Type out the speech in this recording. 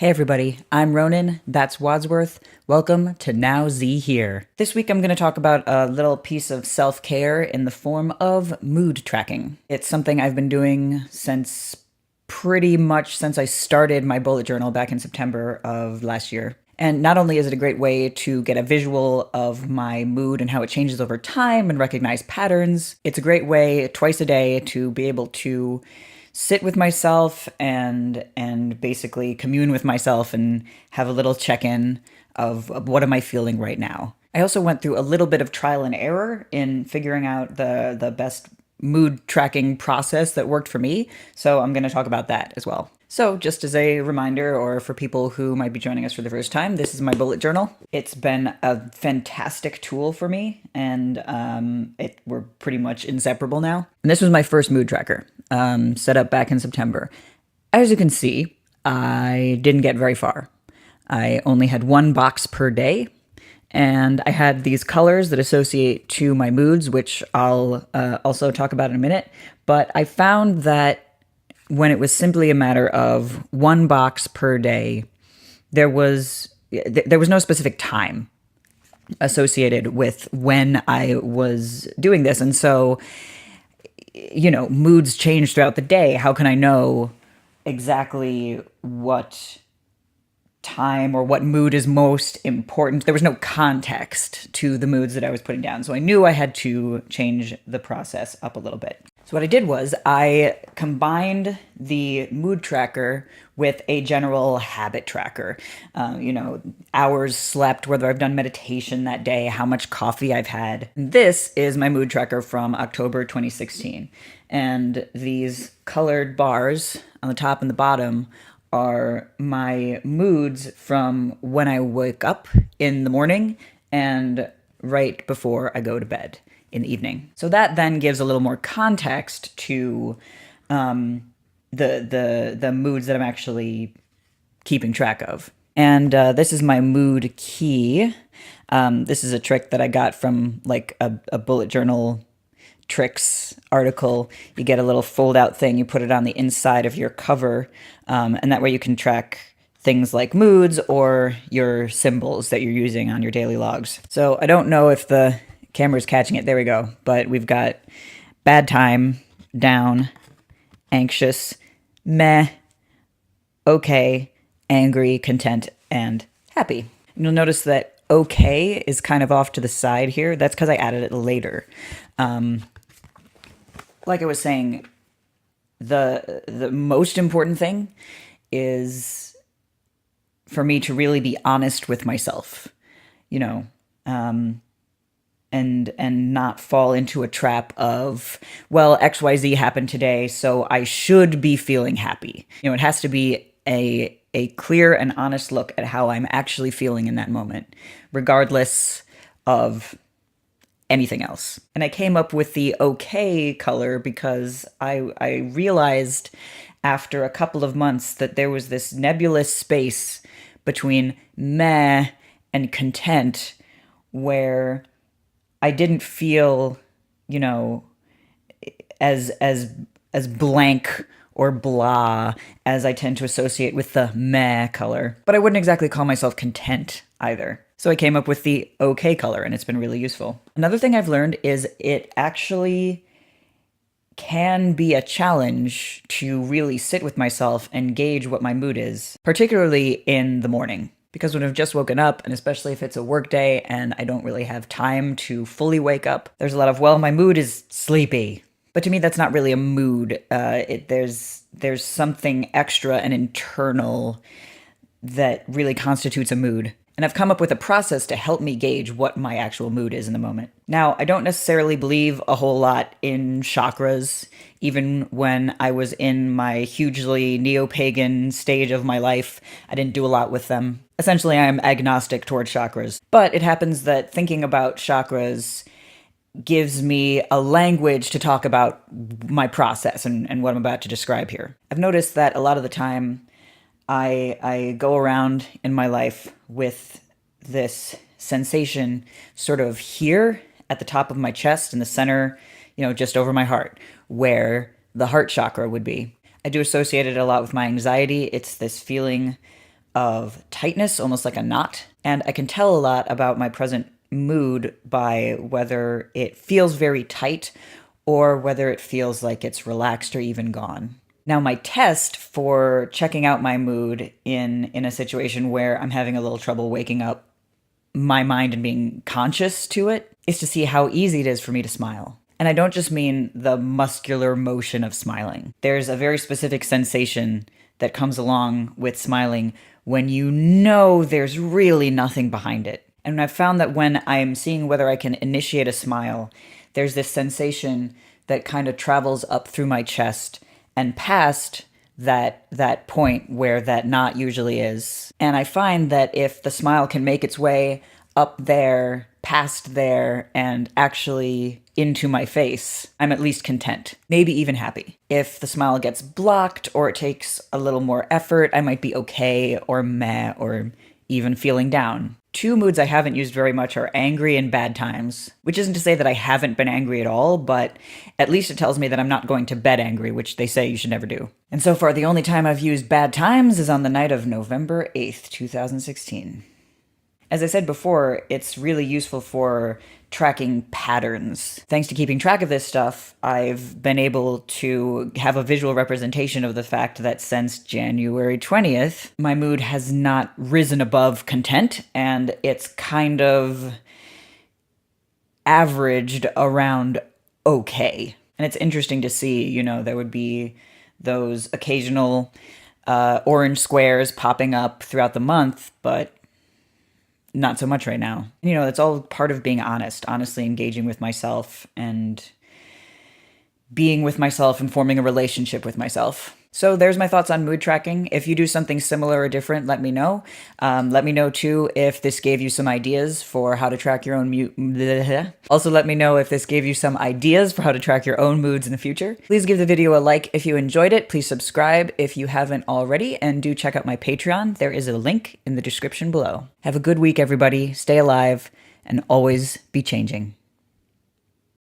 Hey everybody, I'm Ronan, that's Wadsworth. Welcome to Now Z Here. This week I'm going to talk about a little piece of self-care in the form of mood tracking. It's something I've been doing since pretty much since I started my bullet journal back in September of last year. And not only is it a great way to get a visual of my mood and how it changes over time and recognize patterns, it's a great way twice a day to be able to sit with myself and basically commune with myself and have a little check-in of what am I feeling right now. I also went through a little bit of trial and error in figuring out the best mood tracking process that worked for me, so I'm going to talk about that as well. So just as a reminder, or for people who might be joining us for the first time, this is my bullet journal. It's been a fantastic tool for me, and we're pretty much inseparable now. And this was my first mood tracker, set up back in September. As you can see, I didn't get very far. I only had one box per day, and I had these colors that associate to my moods, which I'll also talk about in a minute. But I found that when it was simply a matter of one box per day, there was no specific time associated with when I was doing this. And so, moods change throughout the day. How can I know exactly what time or what mood is most important? There was no context to the moods that I was putting down. So I knew I had to change the process up a little bit. So what I did was I combined the mood tracker with a general habit tracker. Hours slept, whether I've done meditation that day, how much coffee I've had. This is my mood tracker from October 2016. And these colored bars on the top and the bottom are my moods from when I wake up in the morning and right before I go to bed in the evening. So that then gives a little more context to the moods that I'm actually keeping track of. And this is my mood key. This is a trick that I got from like a bullet journal tricks article. You get a little fold out thing, you put it on the inside of your cover, and that way you can track things like moods or your symbols that you're using on your daily logs. So I don't know if the camera's catching it. There we go. But we've got bad time, down, anxious, meh, okay, angry, content, and happy. And you'll notice that okay is kind of off to the side here. That's because I added it later. Like I was saying, the most important thing is for me to really be honest with myself, and not fall into a trap of, well, XYZ happened today, so I should be feeling happy. It has to be a clear and honest look at how I'm actually feeling in that moment, regardless of anything else. And I came up with the okay color because I realized after a couple of months that there was this nebulous space between meh and content where I didn't feel, as blank or blah as I tend to associate with the meh color. But I wouldn't exactly call myself content either. So I came up with the okay color, and it's been really useful. Another thing I've learned is it actually can be a challenge to really sit with myself and gauge what my mood is, particularly in the morning. Because when I've just woken up, and especially if it's a work day and I don't really have time to fully wake up, there's a lot of, well, my mood is sleepy. But to me, that's not really a mood. There's something extra and internal that really constitutes a mood. And I've come up with a process to help me gauge what my actual mood is in the moment. Now, I don't necessarily believe a whole lot in chakras. Even when I was in my hugely neo-pagan stage of my life, I didn't do a lot with them. Essentially, I'm agnostic towards chakras. But it happens that thinking about chakras gives me a language to talk about my process and what I'm about to describe here. I've noticed that a lot of the time, I go around in my life with this sensation sort of here at the top of my chest in the center, just over my heart, where the heart chakra would be. I do associate it a lot with my anxiety. It's this feeling of tightness, almost like a knot. And I can tell a lot about my present mood by whether it feels very tight or whether it feels like it's relaxed or even gone. Now, my test for checking out my mood in a situation where I'm having a little trouble waking up my mind and being conscious to it is to see how easy it is for me to smile. And I don't just mean the muscular motion of smiling. There's a very specific sensation that comes along with smiling when you know there's really nothing behind it. And I've found that when I'm seeing whether I can initiate a smile, there's this sensation that kind of travels up through my chest and past that point where that knot usually is. And I find that if the smile can make its way up there, past there, and actually into my face, I'm at least content, maybe even happy. If the smile gets blocked or it takes a little more effort, I might be okay or meh or even feeling down. Two moods I haven't used very much are angry and bad times, which isn't to say that I haven't been angry at all, but at least it tells me that I'm not going to bed angry, which they say you should never do. And so far, the only time I've used bad times is on the night of November 8th, 2016. As I said before, it's really useful for tracking patterns. Thanks to keeping track of this stuff, I've been able to have a visual representation of the fact that since January 20th, my mood has not risen above content, and it's kind of averaged around okay. And it's interesting to see, there would be those occasional orange squares popping up throughout the month, but not so much right now. It's all part of being honestly engaging with myself and being with myself and forming a relationship with myself. So there's my thoughts on mood tracking. If you do something similar or different, let me know. Let me know, too, if this gave you some ideas for how to track your own mood. Also, let me know if this gave you some ideas for how to track your own moods in the future. Please give the video a like if you enjoyed it. Please subscribe if you haven't already. And do check out my Patreon. There is a link in the description below. Have a good week, everybody. Stay alive and always be changing.